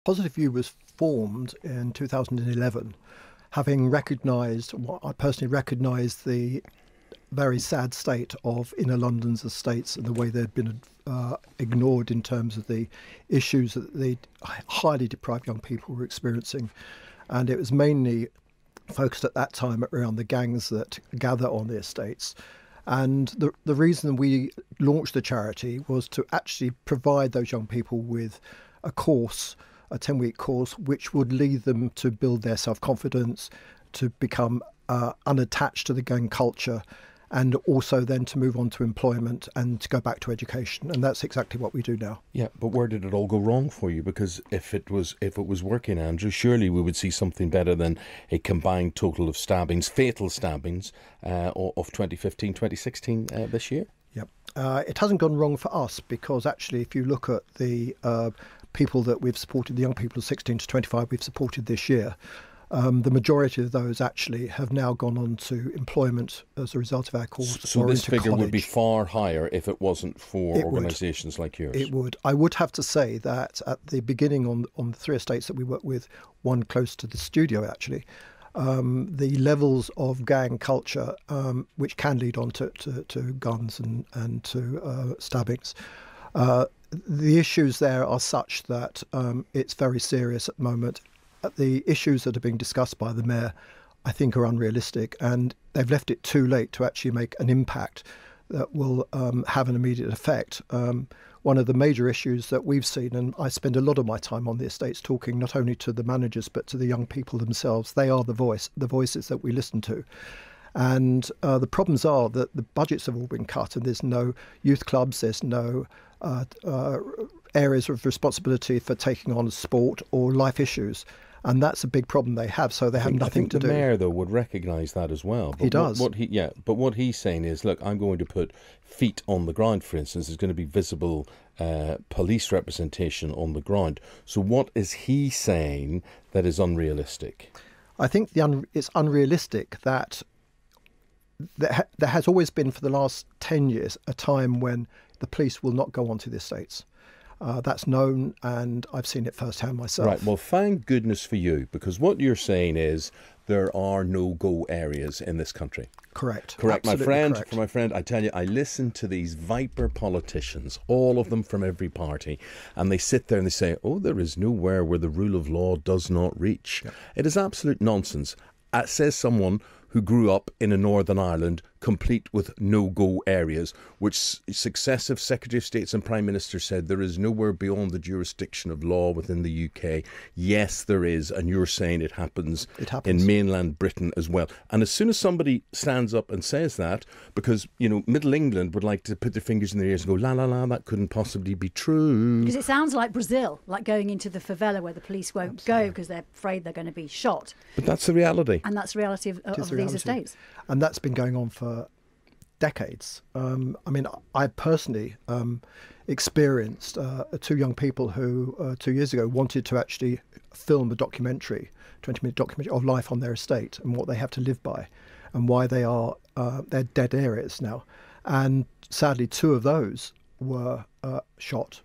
Positive View was formed in 2011, having recognised, what I personally recognised, the very sad state of inner London's estates and the way they'd been ignored in terms of the issues that the highly deprived young people were experiencing. And it was mainly focused at that time around the gangs that gather on the estates. And the reason we launched the charity was to actually provide those young people with a course, a 10-week course, which would lead them to build their self-confidence, to become unattached to the gang culture, and also then to move on to employment and to go back to education. And that's exactly what we do now. Yeah, but where did it all go wrong for you? Because if it was working, Andrew, surely we would see something better than a combined total of stabbings, fatal stabbings, of 2015, 2016 this year. Yep. It hasn't gone wrong for us, because actually if you look at the people that we've supported, the young people of 16 to 25 we've supported this year, the majority of those actually have now gone on to employment as a result of our course. So this figure college. would be far higher if it wasn't for organisations like yours. It would. I would have to say that at the beginning on the 3 estates that we work with, one close to the studio actually, the levels of gang culture, which can lead on to guns and to stabbings, the issues there are such that it's very serious at the moment. The issues that are being discussed by the Mayor, I think, are unrealistic, and they've left it too late to actually make an impact that will have an immediate effect. One of the major issues that we've seen, and I spend a lot of my time on the estates talking not only to the managers but to the young people themselves. They are the voices that we listen to. And the problems are that the budgets have all been cut, and there's no youth clubs, there's no areas of responsibility for taking on sport or life issues. And that's a big problem they have, so they have nothing to do. I think the Mayor, though, would recognise that as well. But he does. But what he's saying is, look, I'm going to put feet on the ground, for instance. There's going to be visible police representation on the ground. So what is he saying that is unrealistic? I think it's unrealistic that there has always been, for the last 10 years, a time when the police will not go onto the estates. That's known, and I've seen it firsthand myself. Right, well, thank goodness for you, because what you're saying is there are no-go areas in this country. Correct. Correct, my friend. Correct. For my friend, I tell you, I listen to these viper politicians, all of them from every party, and they sit there and they say, oh, there is nowhere where the rule of law does not reach. Yep. It is absolute nonsense. Says someone who grew up in a Northern Ireland complete with no-go areas, which successive Secretary of States and Prime Ministers said there is nowhere beyond the jurisdiction of law within the UK. Yes, there is, and you're saying it happens in mainland Britain as well. And as soon as somebody stands up and says that, because, you know, Middle England would like to put their fingers in their ears and go, la, la, la, that couldn't possibly be true. Because it sounds like Brazil, like going into the favela where the police won't go because they're afraid they're going to be shot. But that's the reality. And that's the reality of these estates. And that's been going on for decades. I mean, I personally experienced 2 young people who 2 years ago wanted to actually film a documentary, 20-minute documentary of life on their estate and what they have to live by and why they are they're dead areas now. And sadly, 2 of those were shot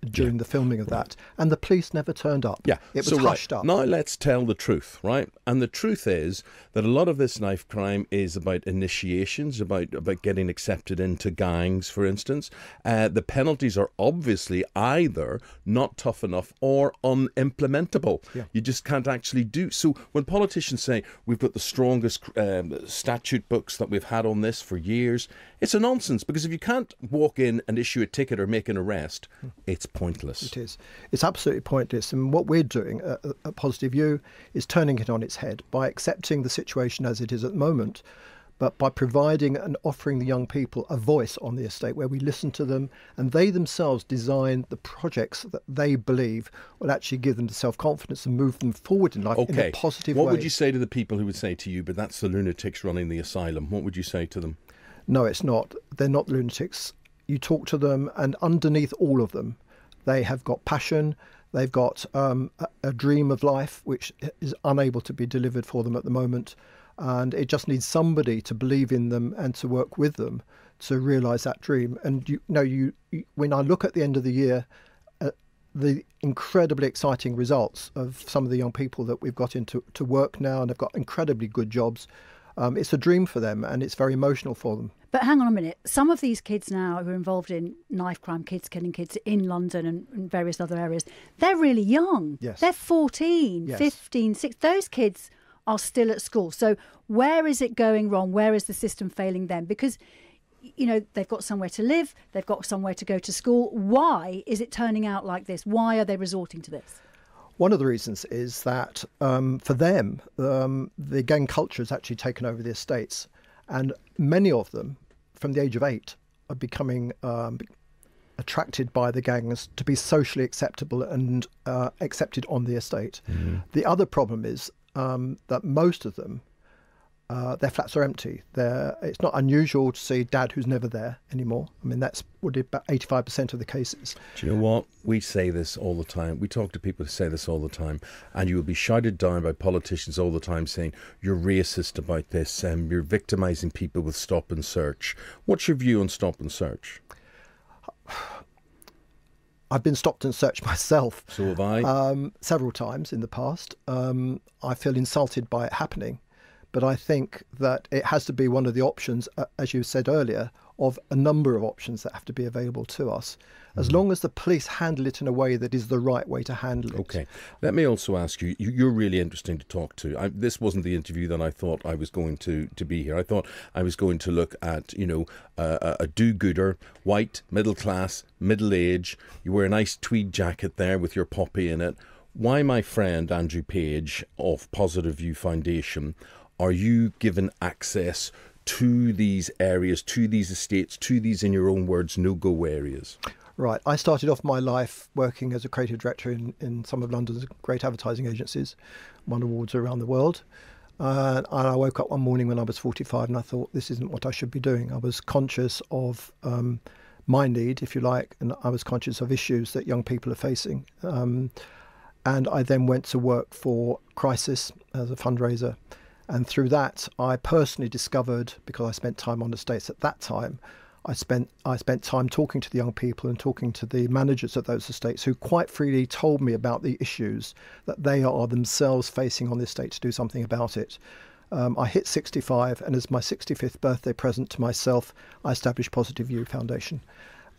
during the filming of that, and the police never turned up. Yeah, it was hushed up. Now let's tell the truth, right? And the truth is that a lot of this knife crime is about initiations, about getting accepted into gangs, for instance. The penalties are obviously either not tough enough or unimplementable. Yeah. You just can't actually do. So when politicians say we've got the strongest statute books that we've had on this for years, it's a nonsense, because if you can't walk in and issue a ticket or make an arrest, it's pointless. It is. It's absolutely pointless. And what we're doing at Positive View is turning it on its head by accepting the situation as it is at the moment, but by providing and offering the young people a voice on the estate where we listen to them, and they themselves design the projects that they believe will actually give them the self-confidence and move them forward in life in a positive way. What would you say to the people who would say to you, but that's the lunatics running the asylum? What would you say to them? No, it's not. They're not lunatics. You talk to them, and underneath all of them, they have got passion. They've got a dream of life which is unable to be delivered for them at the moment, and it just needs somebody to believe in them and to work with them to realise that dream. And when I look at the end of the year, the incredibly exciting results of some of the young people that we've got into work now, and they've got incredibly good jobs. It's a dream for them, and it's very emotional for them. But hang on a minute. Some of these kids now who are involved in knife crime, kids killing kids in London and various other areas, they're really young. Yes. They're 14, Yes. 15, 16. Those kids are still at school. So where is it going wrong? Where is the system failing them? Because, you know, they've got somewhere to live. They've got somewhere to go to school. Why is it turning out like this? Why are they resorting to this? One of the reasons is that for them, the gang culture has actually taken over the estates. And many of them, from the age of 8, are becoming attracted by the gangs to be socially acceptable and accepted on the estate. Mm-hmm. The other problem is that most of them, their flats are empty. It's not unusual to see dad who's never there anymore. I mean, that's about 85% of the cases. Do you know what? We say this all the time. We talk to people who say this all the time, and you will be shouted down by politicians all the time saying, you're racist about this, and you're victimising people with stop and search. What's your view on stop and search? I've been stopped and searched myself. So have I. Several times in the past. I feel insulted by it happening. But I think that it has to be one of the options, as you said earlier, of a number of options that have to be available to us, as long as the police handle it in a way that is the right way to handle it. Okay. Let me also ask you, you're really interesting to talk to. This wasn't the interview that I thought I was going to be here. I thought I was going to look at, you know, a do-gooder, white, middle class, middle age. You wear a nice tweed jacket there with your poppy in it. Why, my friend Andrew Page of Positive View Foundation, are you given access to these areas, to these estates, to these, in your own words, no-go areas? Right. I started off my life working as a creative director in some of London's great advertising agencies, won awards around the world. And I woke up one morning when I was 45 and I thought, this isn't what I should be doing. I was conscious of my need, if you like, and I was conscious of issues that young people are facing. And I then went to work for Crisis as a fundraiser. And through that, I personally discovered, because I spent time on estates at that time, I spent time talking to the young people and talking to the managers of those estates who quite freely told me about the issues that they are themselves facing on the estate to do something about it. I hit 65, and as my 65th birthday present to myself, I established Positive View Foundation.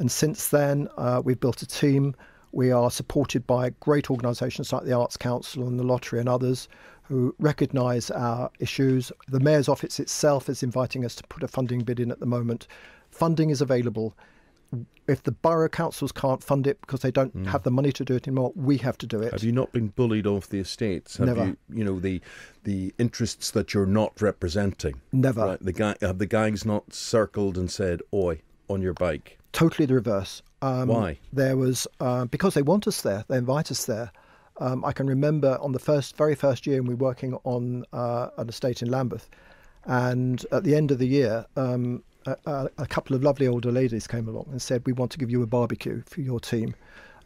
And since then, we've built a team. We are supported by great organisations like the Arts Council and the Lottery and others who recognise our issues. The Mayor's Office itself is inviting us to put a funding bid in at the moment. Funding is available. If the borough councils can't fund it because they don't have the money to do it anymore, we have to do it. Have you not been bullied off the estates? Have Never. You know, the interests that you're not representing? Never. Right? Have the gangs not circled and said, oi, on your bike? Totally the reverse. Why? There was, because they want us there, they invite us there. I can remember on the very first year we were working on an estate in Lambeth, and at the end of the year, a couple of lovely older ladies came along and said, we want to give you a barbecue for your team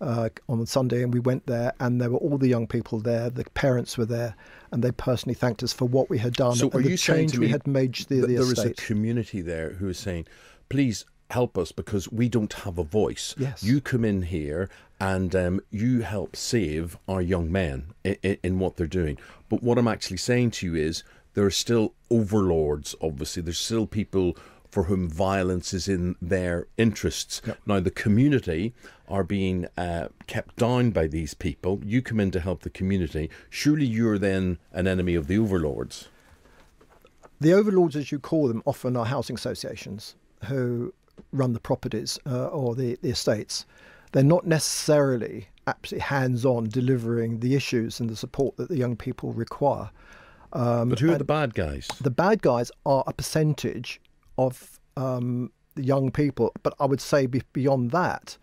on Sunday. And we went there, and there were all the young people there, the parents were there, and they personally thanked us for what we had done So and the change we had made to the estate. There was a community there who was saying, please help us because we don't have a voice. Yes. You come in here and you help save our young men in what they're doing. But what I'm actually saying to you is there are still overlords, obviously. There's still people for whom violence is in their interests. Yep. Now, the community are being kept down by these people. You come in to help the community. Surely you're then an enemy of the overlords. The overlords, as you call them, often are housing associations who run the properties or the estates. They're not necessarily absolutely hands-on delivering the issues and the support that the young people require. But who are the bad guys? The bad guys are a percentage of the young people. But I would say beyond that,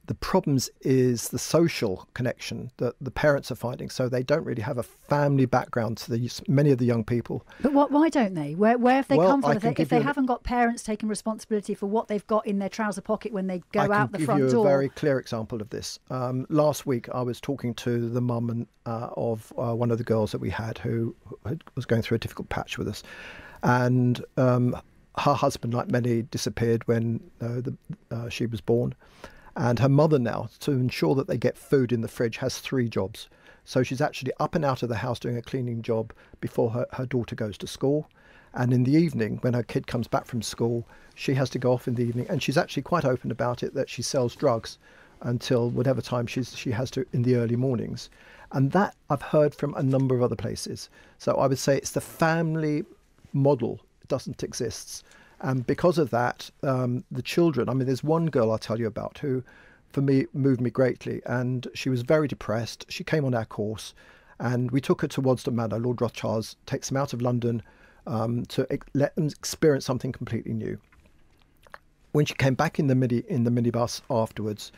the problems is the social connection that the parents are finding. So they don't really have a family background to many of the young people. But why don't they? Where have they come from? If they haven't got parents taking responsibility for what they've got in their trouser pocket when they go out the front door? I can give you a very clear example of this. Last week I was talking to the mum of one of the girls that we had who was going through a difficult patch with us. And her husband, like many, disappeared when she was born. And her mother now, to ensure that they get food in the fridge, has 3 jobs. So she's actually up and out of the house doing a cleaning job before her daughter goes to school. And in the evening, when her kid comes back from school, she has to go off in the evening. And she's actually quite open about it, that she sells drugs until whatever time she has to in the early mornings. And that I've heard from a number of other places. So I would say it's the family model doesn't exist. And because of that, the children, I mean, there's one girl I'll tell you about who, for me, moved me greatly. And she was very depressed. She came on our course and we took her to Waddesdon Manor. Lord Rothschild's takes them out of London to let them experience something completely new. When she came back in the minibus afterwards,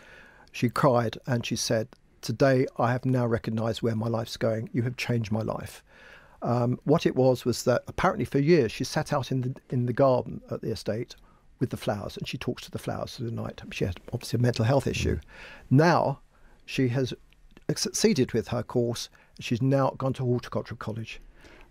she cried and she said, "Today I have now recognised where my life's going. You have changed my life." What it was that apparently for years she sat out in the garden at the estate with the flowers, and she talks to the flowers through the night. She had obviously a mental health issue. Now she has succeeded with her course. She's now gone to horticultural college.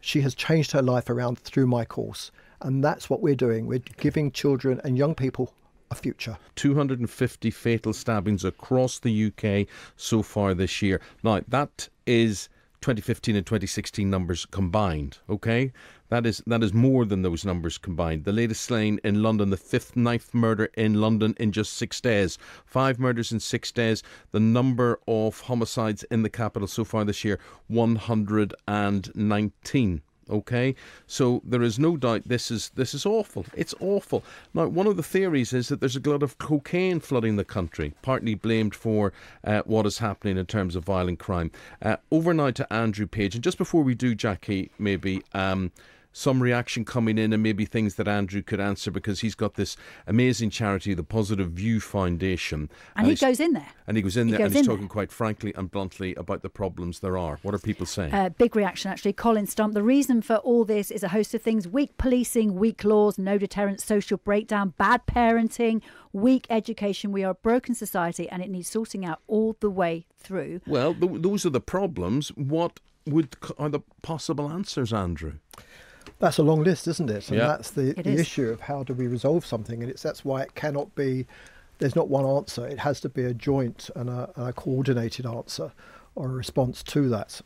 She has changed her life around through my course, and that's what we're doing. We're giving children and young people a future. 250 fatal stabbings across the UK so far this year. Now, that is 2015 and 2016 numbers combined, okay? That is more than those numbers combined. The latest slaying in London, the 5th knife murder in London in just 6 days. 5 murders in 6 days. The number of homicides in the capital so far this year, 119. Okay, so there is no doubt this is awful. It's awful. Now, one of the theories is that there's a glut of cocaine flooding the country, partly blamed for what is happening in terms of violent crime. Over now to Andrew Page, and just before we do, Jackie, maybe some reaction coming in and maybe things that Andrew could answer, because he's got this amazing charity, the Positive View Foundation. And he goes in there. And he goes in there and he's talking quite frankly and bluntly about the problems there are. What are people saying? Big reaction, actually. Colin Stump. The reason for all this is a host of things. Weak policing, weak laws, no deterrence, social breakdown, bad parenting, weak education. We are a broken society and it needs sorting out all the way through. Well, those are the problems. What are the possible answers, Andrew? That's a long list, isn't it? And that's the is. issue of how do we resolve something. And that's why it cannot be, there's not one answer. It has to be a joint and a coordinated answer or a response to that.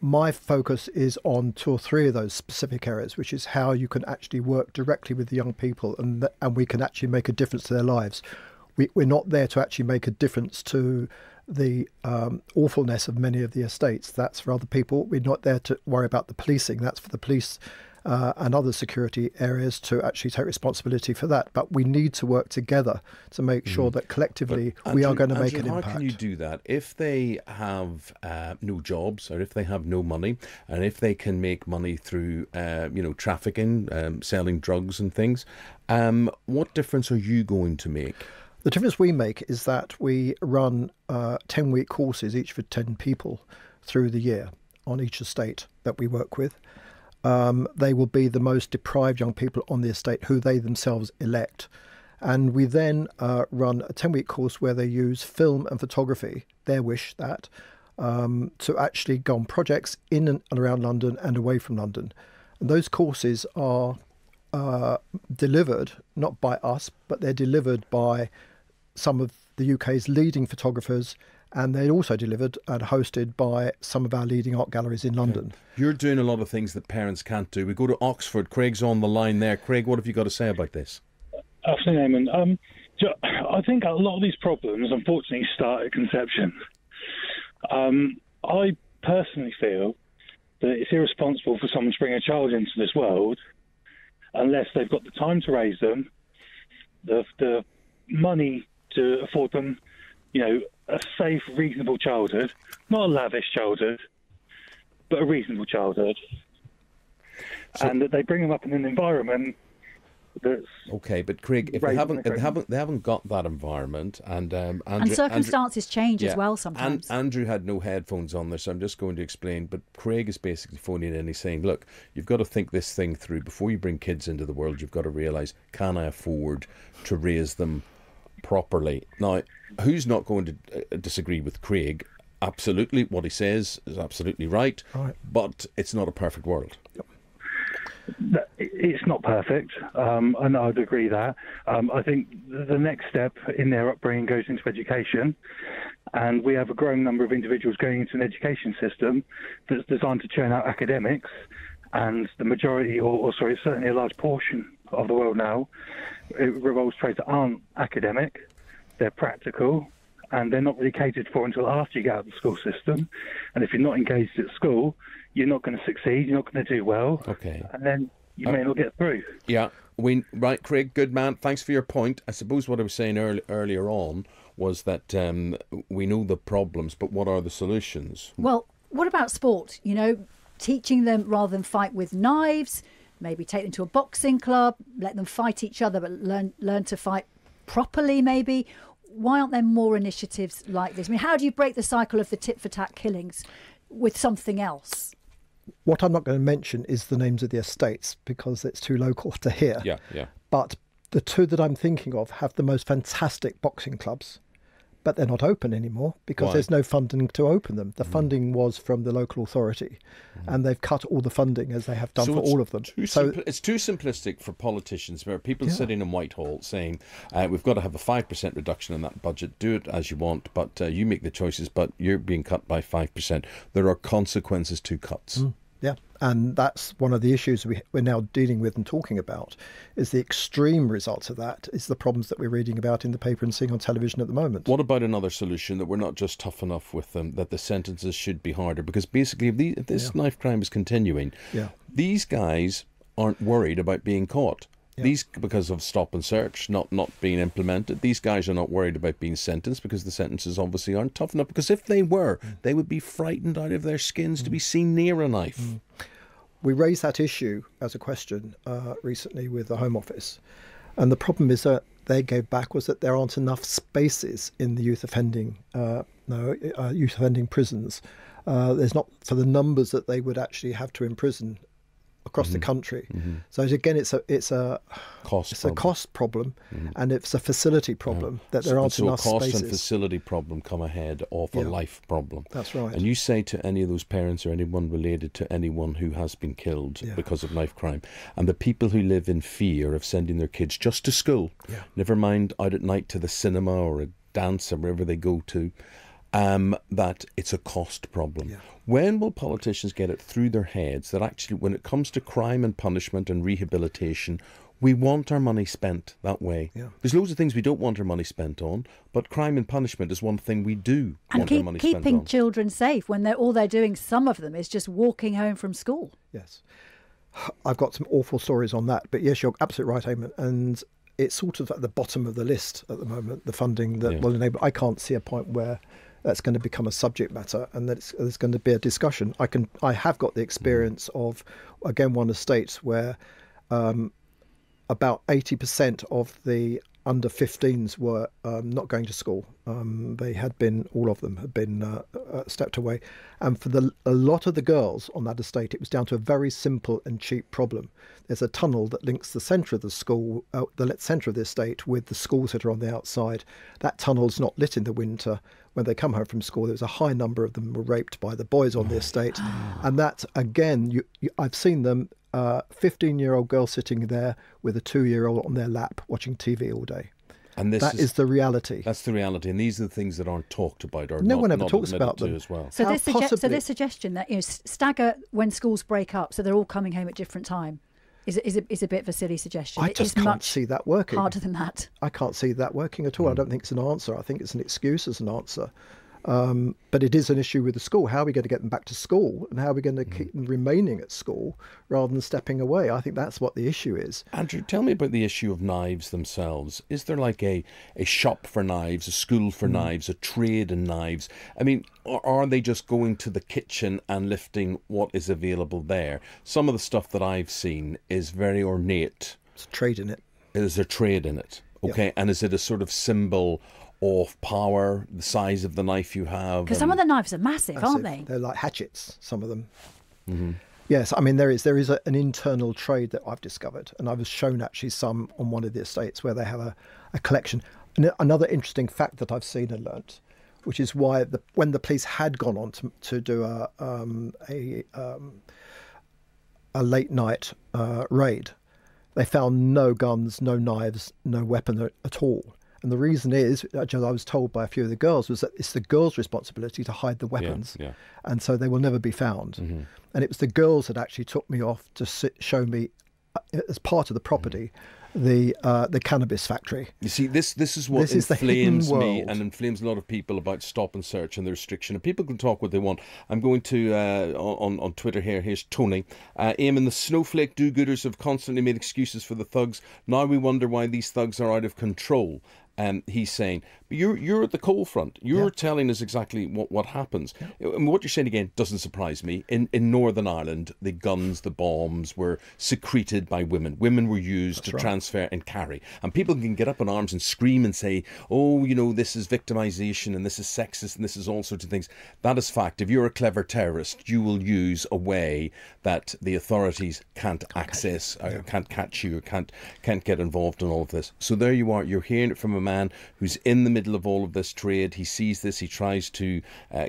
My focus is on 2 or 3 of those specific areas, which is how you can actually work directly with the young people and we can actually make a difference to their lives. We're not there to actually make a difference to the awfulness of many of the estates. That's for other people. We're not there to worry about the policing. That's for the police and other security areas to actually take responsibility for that. But we need to work together to make sure that collectively we are going to make an impact. How can you do that? If they have no jobs, or if they have no money, and if they can make money through trafficking, selling drugs and things, what difference are you going to make? The difference we make is that we run 10-week courses, each for 10 people, through the year on each estate that we work with. They will be the most deprived young people on the estate who they themselves elect. And we then run a 10-week course where they use film and photography, their wish that, to actually go on projects in and around London and away from London. And those courses are delivered not by us, but they're delivered by some of the UK's leading photographers, and they're also delivered and hosted by some of our leading art galleries in London. You're doing a lot of things that parents can't do. We go to Oxford. Craig's on the line there. Craig, what have you got to say about this? Afternoon, Eamonn. I think a lot of these problems, unfortunately, start at conception. I personally feel that it's irresponsible for someone to bring a child into this world unless they've got the time to raise them, the money to afford them, a safe, reasonable childhood, not a lavish childhood, but a reasonable childhood, and that they bring them up in an environment that's okay. But Craig, if they haven't got that environment, and circumstances change as well sometimes. Andrew had no headphones on there, so I'm just going to explain. But Craig is basically phoning in and he's saying, look, you've got to think this thing through before you bring kids into the world. You've got to realise, can I afford to raise them properly? Now, who's not going to disagree with Craig? Absolutely, what he says is absolutely right. But it's not a perfect world. Yep. It's not perfect, and I'd agree that. I think the next step in their upbringing goes into education, and we have a growing number of individuals going into an education system that's designed to churn out academics, and the majority, or sorry, certainly a large portion of the world now, it revolves trades that aren't academic, they're practical, and they're not really catered for until after you get out of the school system. And if you're not engaged at school, you're not going to succeed, you're not going to do well, Okay. and then you may not get through. Yeah, right, Craig, good man. Thanks for your point. I suppose what I was saying earlier on was that we know the problems, but what are the solutions? Well, what about sport? You know, teaching them rather than fight with knives, maybe take them to a boxing club, let them fight each other, but learn to fight properly maybe. Why aren't there more initiatives like this? I mean, how do you break the cycle of the tit-for-tat killings with something else? What I'm not going to mention is the names of the estates because it's too local to hear. Yeah. But the two that I'm thinking of have the most fantastic boxing clubs, but they're not open anymore because there's no funding to open them. The funding was from the local authority, and they've cut all the funding as they have done for all of them. It's too simplistic for politicians, where people sitting in Whitehall saying, we've got to have a 5% reduction in that budget, do it as you want, but you make the choices, but you're being cut by 5%. There are consequences to cuts. Yeah, and that's one of the issues we're now dealing with and talking about, is the extreme results of that, is the problems that we're reading about in the paper and seeing on television at the moment. What about another solution, that we're not just tough enough with them, that the sentences should be harder? Because basically, if this knife crime is continuing, these guys aren't worried about being caught. These, because of stop and search not being implemented, these guys are not worried about being sentenced because the sentences obviously aren't tough enough. Because if they were, they would be frightened out of their skins to be seen near a knife. We raised that issue as a question recently with the Home Office, and the problem is that they gave back was that there aren't enough spaces in the youth offending prisons. There's not for the numbers that they would actually have to imprison across the country. So again, it's a cost problem, and it's a facility problem that there aren't enough spaces. So a cost and facility problem come ahead of a life problem. That's right. And you say to any of those parents or anyone related to anyone who has been killed because of knife crime, and the people who live in fear of sending their kids just to school, never mind out at night to the cinema or a dance or wherever they go to, that it's a cost problem. When will politicians get it through their heads that actually, when it comes to crime and punishment and rehabilitation, we want our money spent that way? There's loads of things we don't want our money spent on, but crime and punishment is one thing we do want our money spent on. Keeping children safe when all they're doing, some of them, is just walking home from school. Yes. I've got some awful stories on that, but yes, you're absolutely right, Eamonn. And it's sort of at the bottom of the list at the moment, the funding that will enable. I can't see a point where that's going to become a subject matter and that there's going to be a discussion. I have got the experience of, again, one estate where about 80% of the under 15s were not going to school. They had been, all of them had been stepped away. And for a lot of the girls on that estate, it was down to a very simple and cheap problem. There's a tunnel that links the centre of the school, the centre of the estate, with the schools that are on the outside. That tunnel's not lit in the winter. When they come home from school, there was a high number of them were raped by the boys on the estate. And that, again, I've seen them, 15-year-old girl sitting there with a 2-year-old on their lap watching TV all day. And that is the reality. That's the reality, and these are the things that aren't talked about, or no one ever talks about them as well. So this suggestion that stagger when schools break up, so they're all coming home at different time, is a bit of a silly suggestion. I just can't see that working. Harder than that. I can't see that working at all. I don't think it's an answer. I think it's an excuse as an answer. But it is an issue with the school. How are we going to get them back to school, and how are we going to keep them remaining at school rather than stepping away? I think that's what the issue is. Andrew, tell me about the issue of knives themselves. Is there like a shop for knives, a school for knives, a trade in knives? I mean, are they just going to the kitchen and lifting what is available there? Some of the stuff that I've seen is very ornate. It's a trade in it. Is there trade in it? Okay, yeah. And is it a sort of symbol of power, the size of the knife you have? Because some of the knives are massive, aren't they? They're like hatchets, some of them. Yes, I mean, there is an internal trade that I've discovered, and I was shown actually some on one of the estates where they have a collection. And another interesting fact that I've seen and learnt, which is why when the police had gone on to do a late night raid. They found no guns, no knives, no weapon at all. And the reason is, as I was told by a few of the girls, was that it's the girls' responsibility to hide the weapons. Yeah. And so they will never be found. Mm-hmm. And it was the girls that actually took me off to show me, as part of the property, the cannabis factory. You see, this is what This is the hidden inflames me world. and inflames a lot of people about stop and search and the restriction. And people can talk what they want. I'm going to on Twitter here. Here's Tony. Eamonn, the snowflake do-gooders have constantly made excuses for the thugs. Now we wonder why these thugs are out of control. He's saying, you're at the coal front. You're telling us exactly what happens. And what you're saying again doesn't surprise me. In Northern Ireland, the guns, the bombs were secreted by women. Women were used to transfer and carry. And people can get up in arms and scream and say, oh, this is victimization and this is sexist and this is all sorts of things. That is fact. If you're a clever terrorist, you will use a way that the authorities can't access, can't catch you, can't get involved in all of this. So there you are. You're hearing it from a man who's in the middle of all of this trade. He sees this. He tries to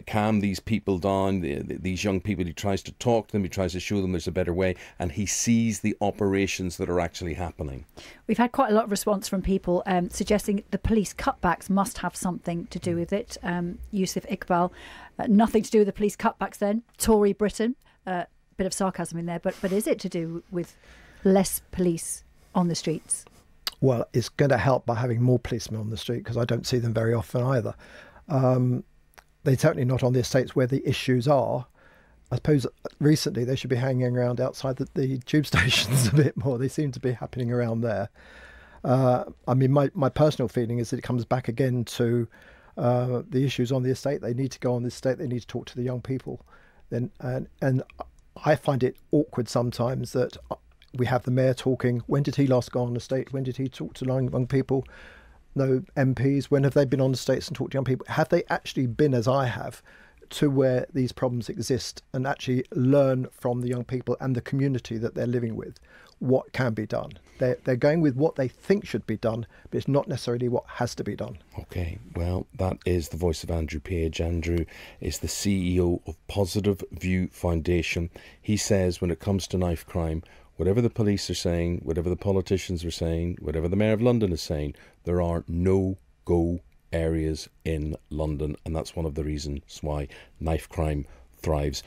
calm these people down, these young people. He tries to talk to them. He tries to show them there's a better way. And he sees the operations that are actually happening. We've had quite a lot of response from people suggesting the police cutbacks must have something to do with it. Yusuf Iqbal, nothing to do with the police cutbacks then. Tory Britain, bit of sarcasm in there, but is it to do with less police on the streets? Well, it's going to help by having more policemen on the street, because I don't see them very often either. They're certainly not on the estates where the issues are. I suppose recently they should be hanging around outside the tube stations a bit more. They seem to be happening around there. I mean, my personal feeling is that it comes back again to the issues on the estate. They need to go on the estate. They need to talk to the young people. And I find it awkward sometimes that we have the mayor talking. When did he last go on the estate? When did he talk to young people? No MPs. When have they been on the estates and talked to young people? Have they actually been, as I have, to where these problems exist and actually learn from the young people and the community that they're living with what can be done? They're going with what they think should be done, but it's not necessarily what has to be done. Okay, well, that is the voice of Andrew Page. Andrew is the CEO of Positive View Foundation. He says when it comes to knife crime, whatever the police are saying, whatever the politicians are saying, whatever the Mayor of London is saying, there are no-go areas in London, and that's one of the reasons why knife crime thrives.